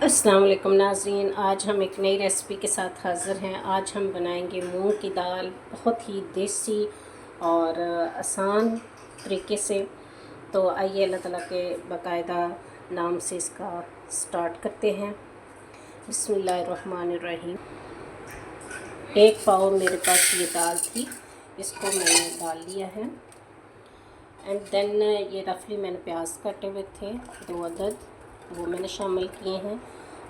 अस्सलाम वालेकुम नाज़रीन, आज हम एक नई रेसिपी के साथ हाज़िर हैं। आज हम बनाएंगे मूंग की दाल, बहुत ही देसी और आसान तरीके से। तो आइए अल्लाह ताला के बाकायदा नाम से इसका स्टार्ट करते हैं। बिस्मिल्लाहिर्रहमानिर्रहीम। एक पाव मेरे पास ये दाल थी, इसको मैंने डाल लिया है। एंड देन ये रफली मैंने प्याज काटे हुए थे 2 अदद, वो मैंने शामिल किए हैं।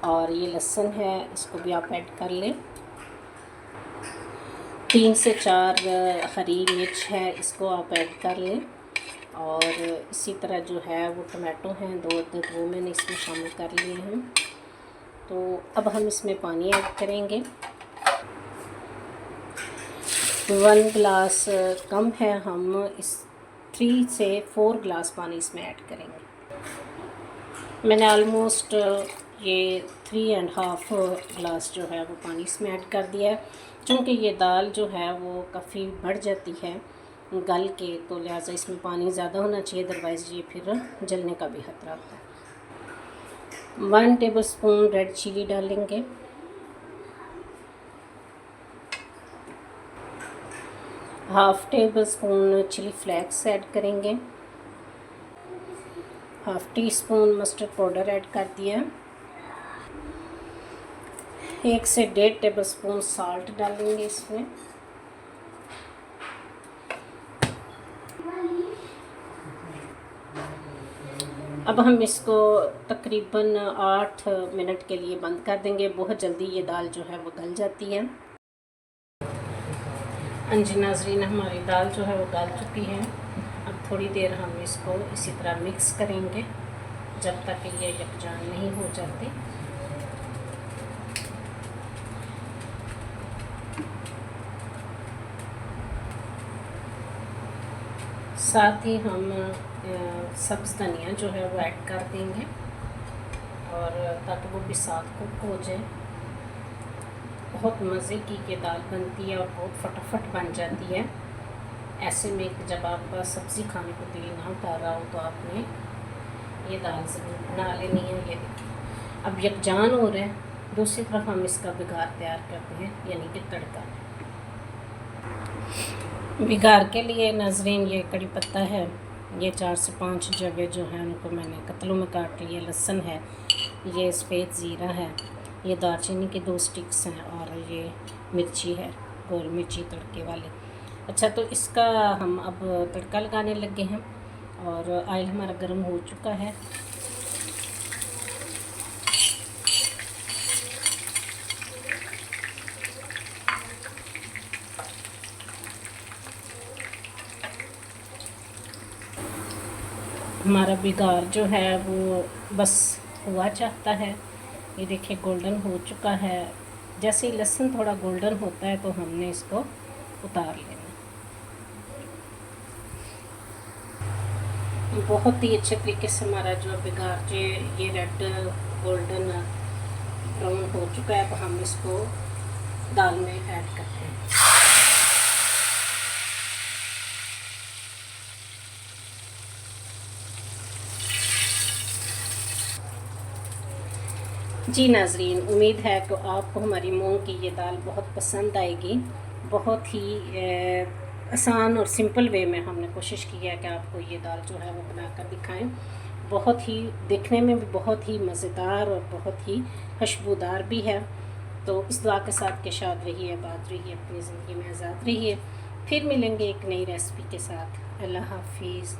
और ये लहसुन है, इसको भी आप ऐड कर लें। 3 से 4 हरी मिर्च है, इसको आप ऐड कर लें। और इसी तरह जो है वो टमाटो हैं 2 अदद, वो मैंने इसमें शामिल कर लिए हैं। तो अब हम इसमें पानी ऐड करेंगे। 1 गिलास कम है, हम इस 3 से 4 गिलास पानी इसमें ऐड करेंगे। मैंने ऑलमोस्ट ये 3.5 गिलास जो है वो पानी इसमें ऐड कर दिया है। चूँकि ये दाल जो है वो काफ़ी बढ़ जाती है गल के, तो लिहाजा इसमें पानी ज़्यादा होना चाहिए, अदरवाइज़ ये फिर जलने का भी खतरा होता है। 1 टेबलस्पून रेड चिली डालेंगे। Half tablespoon chilli flakes add करेंगे। Half teaspoon mustard powder add कर दिया। 1 से 1.5 टेबल स्पून साल्ट डालेंगे इसमें। अब हम इसको तकरीबन 8 मिनट के लिए बंद कर देंगे। बहुत जल्दी ये दाल जो है वो गल जाती है। जी नाज़रीन, हमारी दाल जो है वो गल चुकी है। अब थोड़ी देर हम इसको इसी तरह मिक्स करेंगे जब तक ये यकजान नहीं हो जाती। साथ ही हम सब्ज़ धनिया जो है वो ऐड कर देंगे, और ताकि वो भी साथ कुक हो जाए। बहुत मज़े की ये दाल बनती है और बहुत फटाफट बन जाती है। ऐसे में जब आपका सब्ज़ी खाने को दिल ना कर रहा हो तो आपने ये दाल ज़रूर बना लेनी है। ये देखिए अब यकजान हो रहा है। दूसरी तरफ हम इसका बिगाड़ तैयार करते हैं, यानी कि तड़का। बिगाड़ के लिए नाज़रीन ये कड़ी पत्ता है, ये 4 से 5 जगह जो है उनको मैंने कतलों में काट लिया। लहसुन है, ये सफ़ेद ज़ीरा है, ये दालचीनी के 2 स्टिक्स हैं, और ये मिर्ची है, गोल मिर्ची तड़के वाली। अच्छा, तो इसका हम अब तड़का लगाने लगे हैं, और ऑयल हमारा गर्म हो चुका है। हमारा बिगाड़ जो है वो बस हुआ चाहता है। ये देखिए गोल्डन हो चुका है। जैसे ही लहसुन थोड़ा गोल्डन होता है तो हमने इसको उतार लेना। बहुत ही अच्छे तरीके से हमारा जो बिगाड़ ये रेड गोल्डन ब्राउन हो चुका है। अब हम इसको दाल में ऐड करते हैं। जी नाज़रीन, उम्मीद है कि आपको हमारी मूंग की ये दाल बहुत पसंद आएगी। बहुत ही आसान और सिंपल वे में हमने कोशिश की है कि आपको ये दाल जो है वो बनाकर दिखाएं। बहुत ही देखने में भी बहुत ही मज़ेदार और बहुत ही खुशबूदार भी है। तो इस दुआ के साथ के शाद रहिए, आबाद रहिए, अपनी ज़िंदगी में आज़ाद रहिए। फिर मिलेंगे एक नई रेसिपी के साथ। अल्लाह हाफिज़।